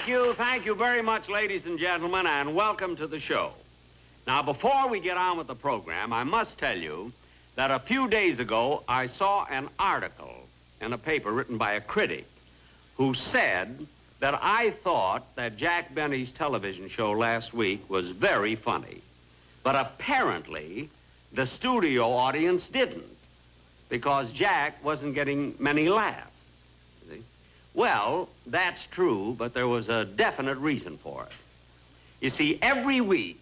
Thank you very much, ladies and gentlemen, and welcome to the show. Now, before we get on with the program, I must tell you that a few days ago, I saw an article in a paper written by a critic who said that I thought that Jack Benny's television show last week was very funny. But apparently, the studio audience didn't, because Jack wasn't getting many laughs. Well, that's true, but there was a definite reason for it. You see, every week,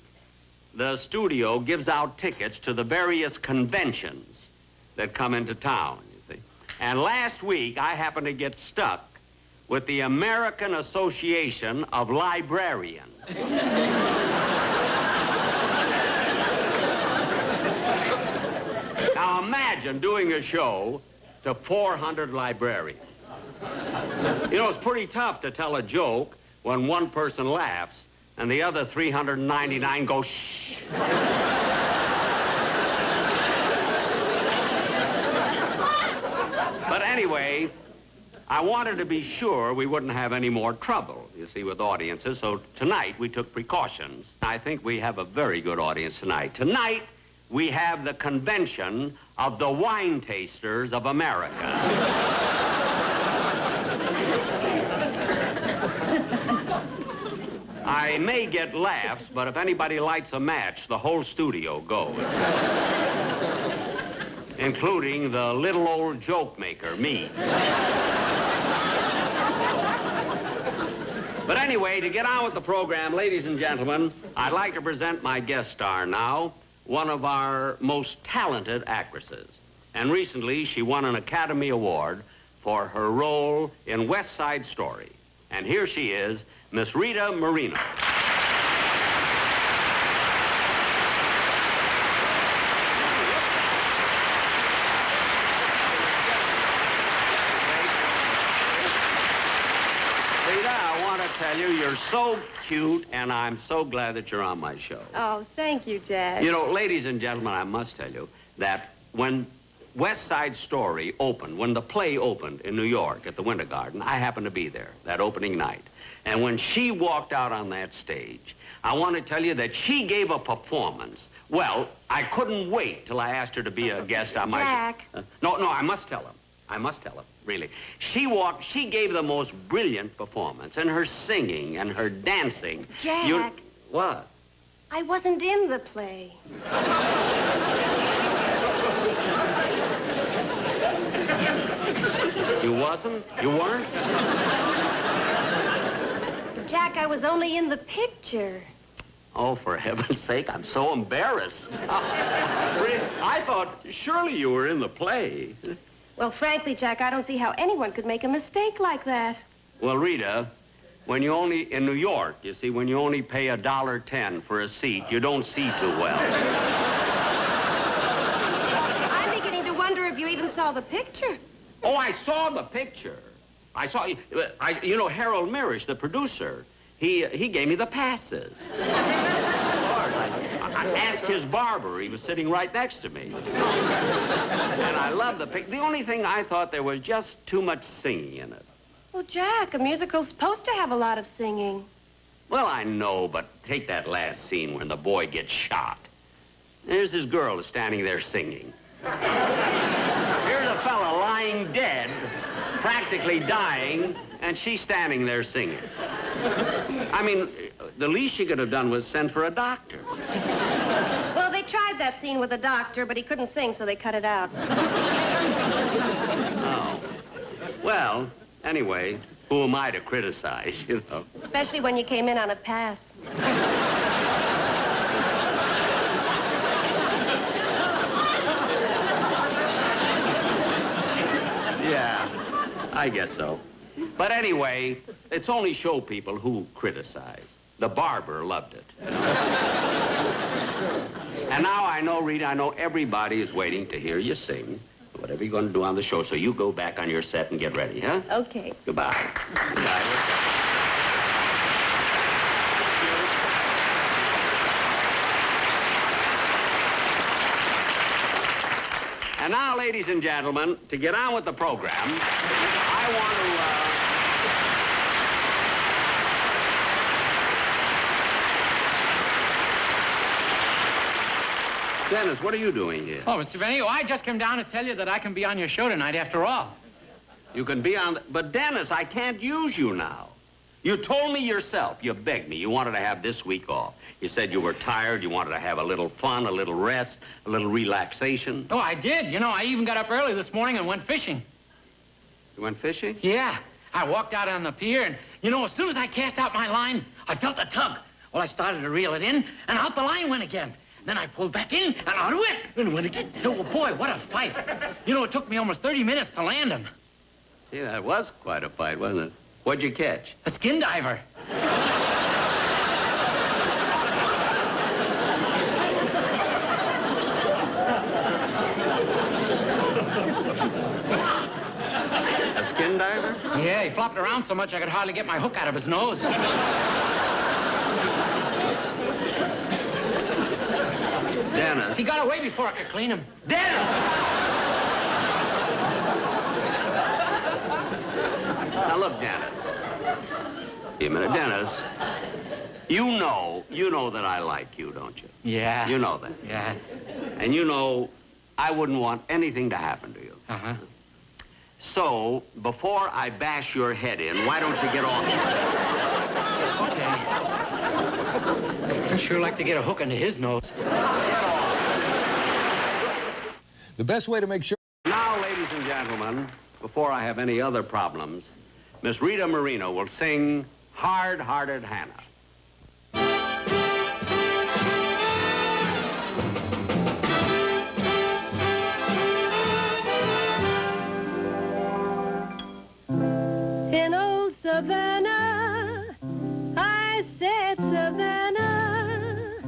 the studio gives out tickets to the various conventions that come into town, you see. And last week, I happened to get stuck with the American Association of Librarians. Now, imagine doing a show to 400 librarians. You know, it's pretty tough to tell a joke when one person laughs and the other 399 go shh. But anyway, I wanted to be sure we wouldn't have any more trouble, you see, with audiences, so tonight we took precautions. I think we have a very good audience tonight. Tonight, we have the convention of the Wine Tasters of America. I may get laughs, but if anybody lights a match, the whole studio goes. Including the little old joke maker, me. But anyway, to get on with the program, ladies and gentlemen, I'd like to present my guest star now, one of our most talented actresses. And recently, she won an Academy Award for her role in West Side Story. And here she is, Miss Rita Moreno. Tell you, you're so cute, and I'm so glad that you're on my show. Oh, thank you, Jack. You know, ladies and gentlemen, I must tell you that when West Side Story opened, when the play opened in New York at the Winter Garden, I happened to be there that opening night. And when she walked out on that stage, I want to tell you that she gave a performance. Well, I couldn't wait till I asked her to be a guest on my show. Jack. No, I must tell him. I must tell him, really. She gave the most brilliant performance, and her singing and her dancing. Jack. What? I wasn't in the play. You wasn't? You weren't? Jack, I was only in the picture. Oh, for heaven's sake, I'm so embarrassed. I thought surely you were in the play. Well, frankly, Jack, I don't see how anyone could make a mistake like that. Well, Rita, in New York, you see, when you only pay $1.10 for a seat, you don't see too well. I'm beginning to wonder if you even saw the picture. Oh, I saw the picture. You know, Harold Mirisch, the producer, he gave me the passes. I asked his barber. He was sitting right next to me. And I loved the picture. The only thing I thought there was just too much singing in it. Well, Jack, a musical's supposed to have a lot of singing. Well, I know, but take that last scene when the boy gets shot. There's this girl standing there singing. Here's a fella lying dead, practically dying, and she's standing there singing. I mean, the least she could have done was send for a doctor. Well, they tried that scene with a doctor, but he couldn't sing, so they cut it out. Oh. Well, anyway, who am I to criticize, you know? Especially when you came in on a pass. Yeah, I guess so. But anyway, it's only show people who criticize. The barber loved it. And now I know, Rita, I know everybody is waiting to hear you sing. Whatever you're going to do on the show, so you go back on your set and get ready, huh? Okay. Goodbye. Goodbye. And now, ladies and gentlemen, to get on with the program, I want to... Dennis, what are you doing here? Oh, Mr. Venio, I just came down to tell you that I can be on your show tonight after all. You can be on... But, Dennis, I can't use you now. You told me yourself, you begged me, you wanted to have this week off. You said you were tired, you wanted to have a little fun, a little rest, a little relaxation. Oh, I did. You know, I even got up early this morning and went fishing. You went fishing? Yeah. I walked out on the pier, and, you know, as soon as I cast out my line, I felt a tug. Well, I started to reel it in, and out the line went again. Then I pulled back in, and out it went. And went again. Oh, boy, what a fight. You know, it took me almost 30 minutes to land him. Yeah, that was quite a fight, wasn't it? What'd you catch? A skin diver. A skin diver? Yeah, he flopped around so much I could hardly get my hook out of his nose. Dennis. He got away before I could clean him. Dennis! Now, look, Dennis. Give me a minute, Dennis. You know that I like you, don't you? Yeah. You know that. Yeah. And you know I wouldn't want anything to happen to you. Uh-huh. So, before I bash your head in, why don't you get off this? Okay. I'd sure like to get a hook into his nose. The best way to make sure... Now, ladies and gentlemen, before I have any other problems, Miss Rita Moreno will sing Hard-Hearted Hannah. In old Savannah, I said, Savannah,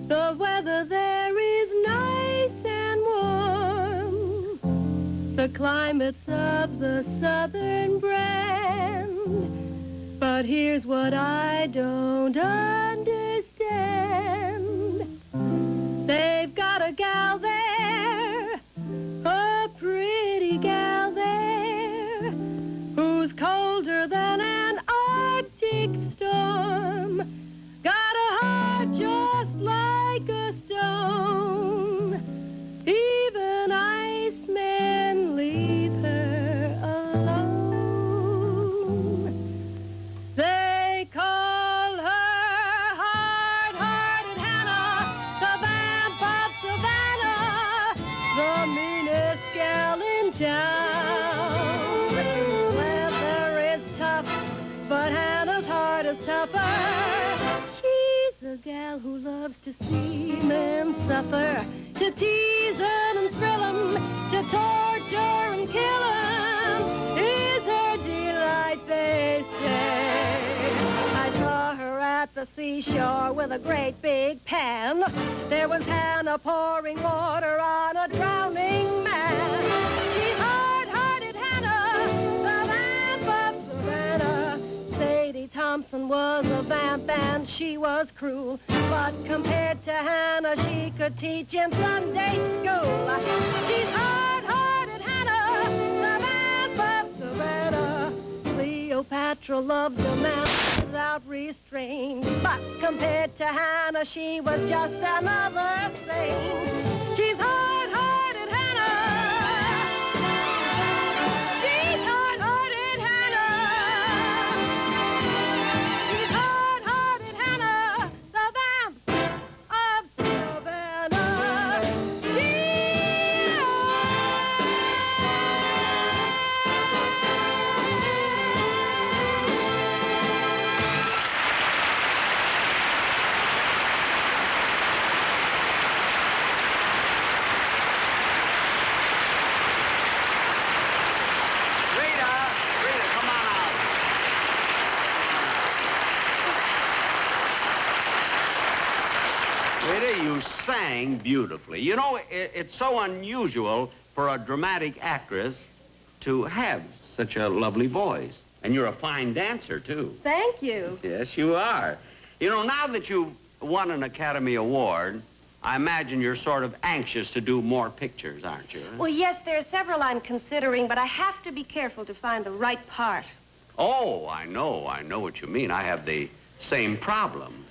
the weather there is nice and warm. The climate's of the southern brand. But here's what I don't understand. They've got a gal there, a pretty gal there, who's colder than an Arctic storm. Got a heart just like a stone. Even icemen leave her alone. They call her Hard-Hearted Hannah, the vamp of Savannah, the meanest gal in town. Weather is tough, but Hannah's heart is tougher. She's a gal who loves to see men suffer, to tease them and thrill them, to torture and kill them, is her delight, they say. I saw her at the seashore with a great big pan. There was Hannah pouring water on a drowning man. She's hard-hearted Hannah, the vamp of Savannah. Sadie Thompson was a vamp and she was cruel, but compared to Hannah, she could teach in Sunday school. She's hard-hearted Hannah, the vamp of Savannah. Cleopatra loved a man without restraint, but compared to Hannah, she was just another saint. She's hard-hearted Hannah. She's hard-hearted Hannah. She's hard-hearted Hannah, the vamp of Savannah. Rita, come on out. Rita, you sang beautifully. You know, it's so unusual for a dramatic actress to have such a lovely voice. And you're a fine dancer, too. Thank you. Yes, you are. You know, now that you've won an Academy Award, I imagine you're sort of anxious to do more pictures, aren't you? Well, yes, there are several I'm considering, but I have to be careful to find the right part. Oh, I know what you mean. I have the same problem.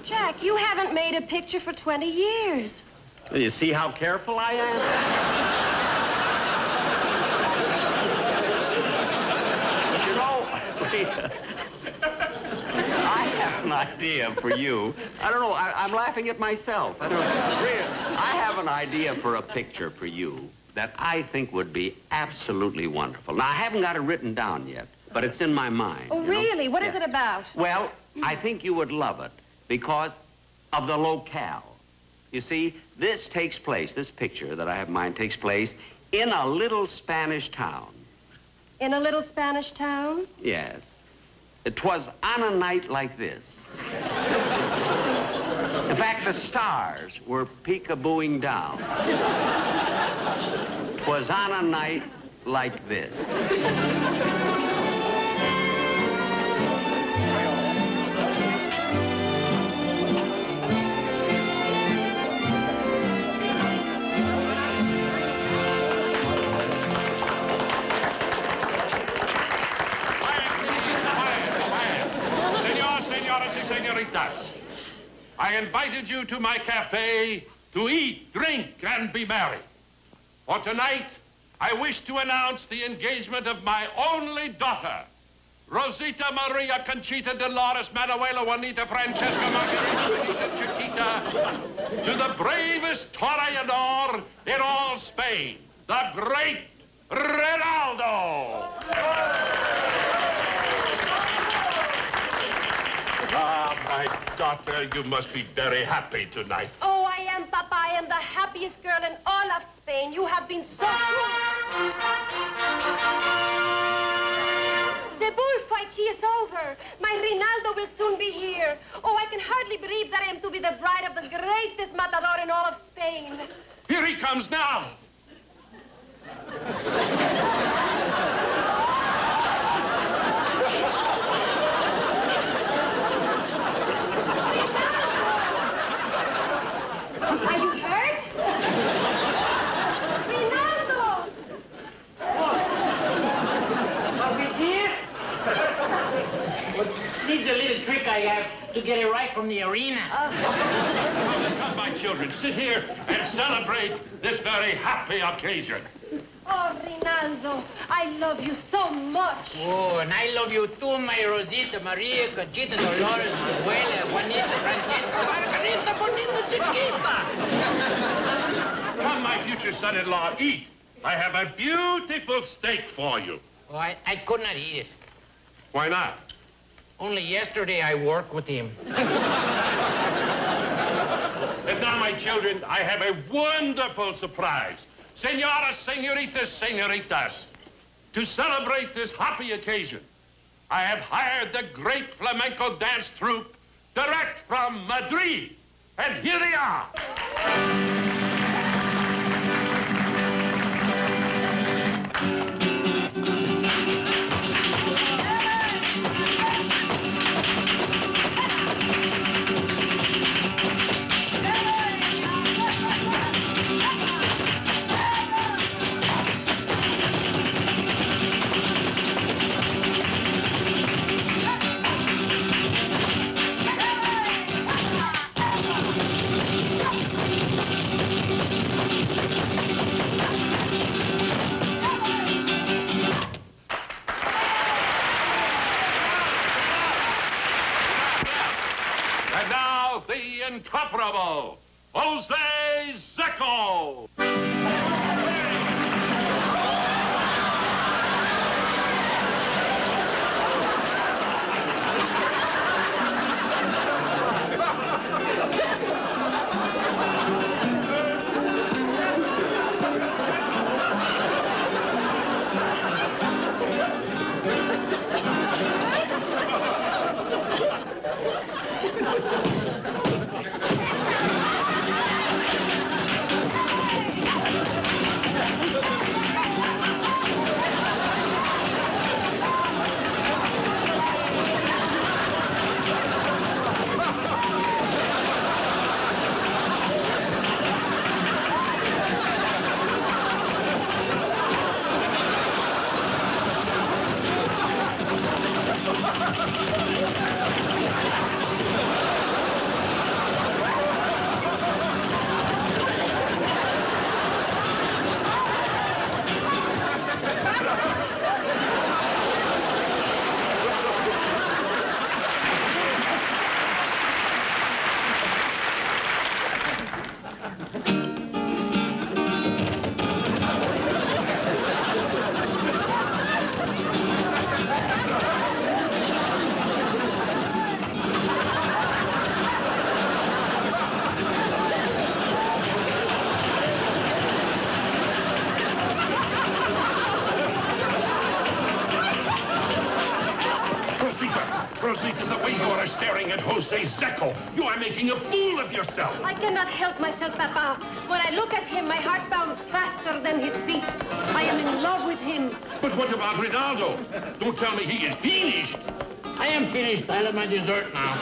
Jack, you haven't made a picture for 20 years. You see how careful I am? But you know, Rita, I have an idea for you. I don't know, I'm laughing at myself. I don't know. Rita, I have an idea for a picture for you that I think would be absolutely wonderful. Now, I haven't got it written down yet, but it's in my mind. Oh, really? What is it about? Well, I think you would love it because of the locale. You see, this picture that I have in mind takes place in a little Spanish town. In a little Spanish town? Yes. It was on a night like this. In fact, the stars were peekabooing down. It was on a night like this. I invited you to my cafe to eat, drink, and be merry. For tonight, I wish to announce the engagement of my only daughter, Rosita Maria Conchita Dolores Manuela Juanita Francesca Margarita Benita Chiquita, to the bravest toreador in all Spain, the great Ronaldo. Ah, my daughter, you must be very happy tonight. Oh, I am, Papa. I am the happiest girl in all of Spain. You have been so good. The bullfight, she is over. My Rinaldo will soon be here. Oh, I can hardly believe that I am to be the bride of the greatest matador in all of Spain. Here he comes now. Are you hurt? Rinaldo! Are we here? Well, this is a little trick I have to get it right from the arena. Come, my children, sit here and celebrate this very happy occasion. Oh, Rinaldo, I love you so much. Oh, and I love you too, my Rosita, Maria, Conchita, Dolores, Manuela, Juanita, Francesca, Margarita, Bonita, Chiquita. Come, my future son-in-law, eat. I have a beautiful steak for you. Oh, I could not eat it. Why not? Only yesterday I worked with him. And now, my children, I have a wonderful surprise. Senoras, senoritas, senoritas, to celebrate this happy occasion, I have hired the great flamenco dance troupe direct from Madrid. And here they are. And now, the incomparable Jose Zecco. Rosita, the way you are staring at Jose Zecco, you are making a fool of yourself. I cannot help myself, Papa. When I look at him, my heart bounds faster than his feet. I am in love with him. But what about Rinaldo? Don't tell me he is finished. I am finished. I'll have my dessert now.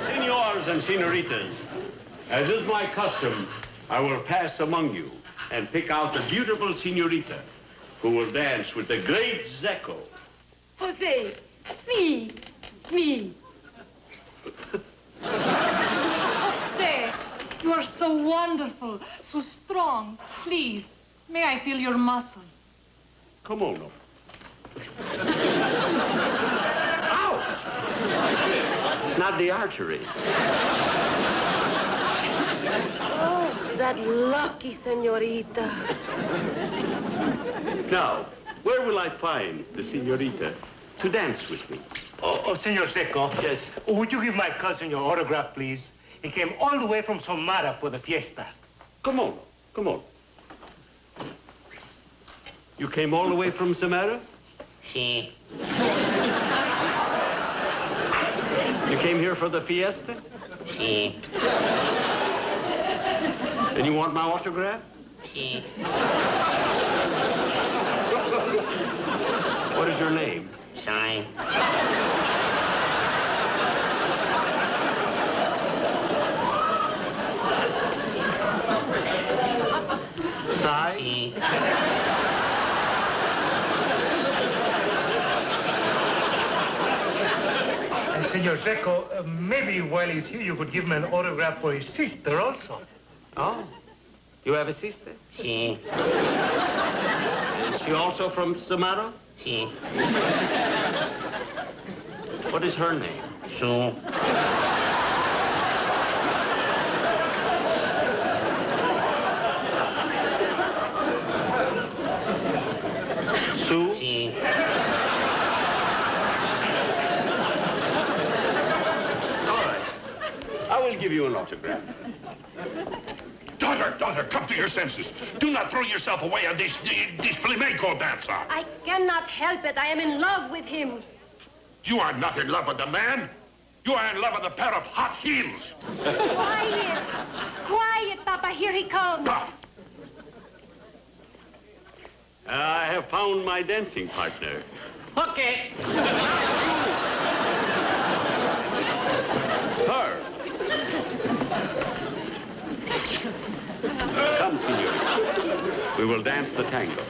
Senors and senoritas, as is my custom, I will pass among you and pick out the beautiful senorita who will dance with the great Zecco. Jose, me. Jose, you are so wonderful, so strong. Please, may I feel your muscle? Come on. Ouch! Not the artery. Oh, that lucky senorita. Now, where will I find the senorita to dance with me? Oh, Senor Zecco. Yes. Would you give my cousin your autograph, please? He came all the way from Somara for the fiesta. Come on. You came all the way from Samara? Si. You came here for the fiesta? Si. And you want my autograph? Si. What is your name? Sign. Sai? Si. Senor Zecco, maybe while he's here, you could give him an autograph for his sister also. Oh, you have a sister? Si. Is she also from Samara? Si. What is her name? Sue. Sue? Si. All right. I will give you an autograph. Daughter, come to your senses. Do not throw yourself away on this flamenco dancer. I cannot help it. I am in love with him. You are not in love with the man. You are in love with a pair of hot heels. Quiet, Papa. Here he comes. I have found my dancing partner. Okay. Her. Come, senorita. We will dance the tango.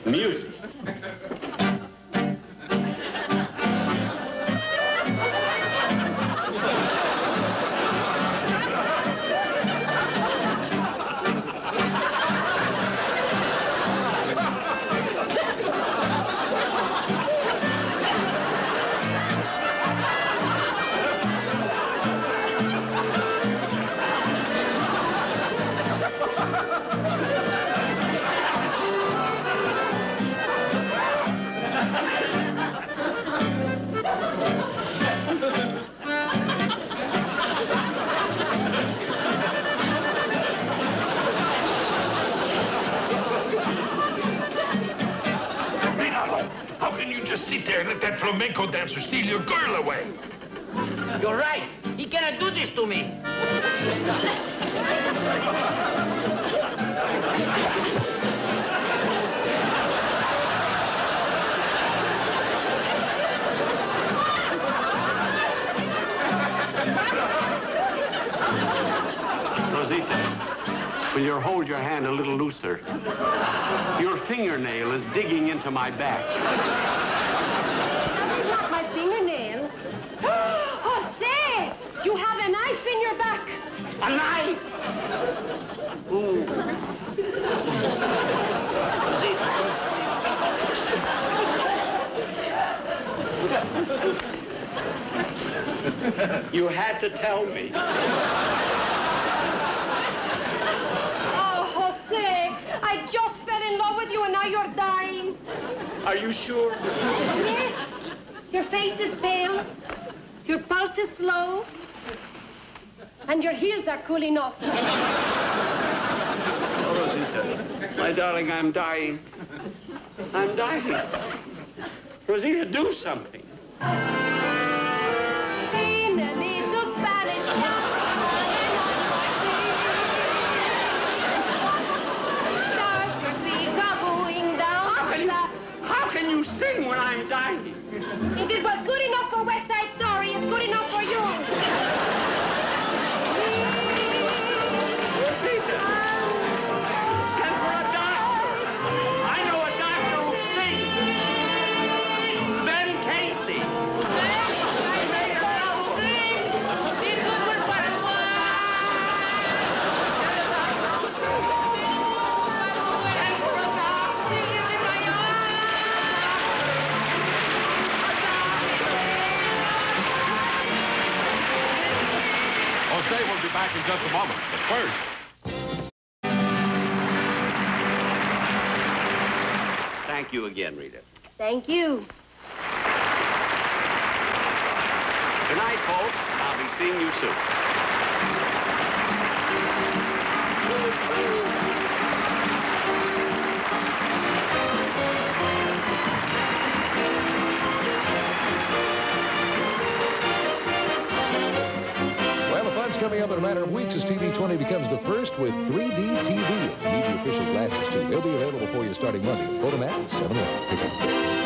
Music. Sit there and let that flamenco dancer steal your girl away. You're right. He cannot do this to me. Rosita, will you hold your hand a little looser? Your fingernail is digging into my back. That is not my fingernail. Jose, you have a knife in your back. A knife? Ooh. Rosita. You had to tell me. Oh, Jose, I just fell in love with you and now you're dying. Are you sure? Yes. Your face is pale. Your pulse is slow. And your heels are cooling off. Oh, Rosita, my darling, I'm dying. I'm dying. Rosita, do something. In a little Spanish town, stars were big are going down. How can you sing when I'm dying? If it was good enough for West Side Story, it's good enough for you. Rosita, send for a doctor. I know a doctor who thinks. Ben Casey. Jose will be back in just a moment. But first, Thank you again, Rita. Thank you. Good night, folks. I'll be seeing you soon. Well, the fun's coming up in a matter of weeks as TV20 becomes the first with 3D TV. Need the official glasses, too. They'll be available for you starting Monday. Photomat, 7-Eleven.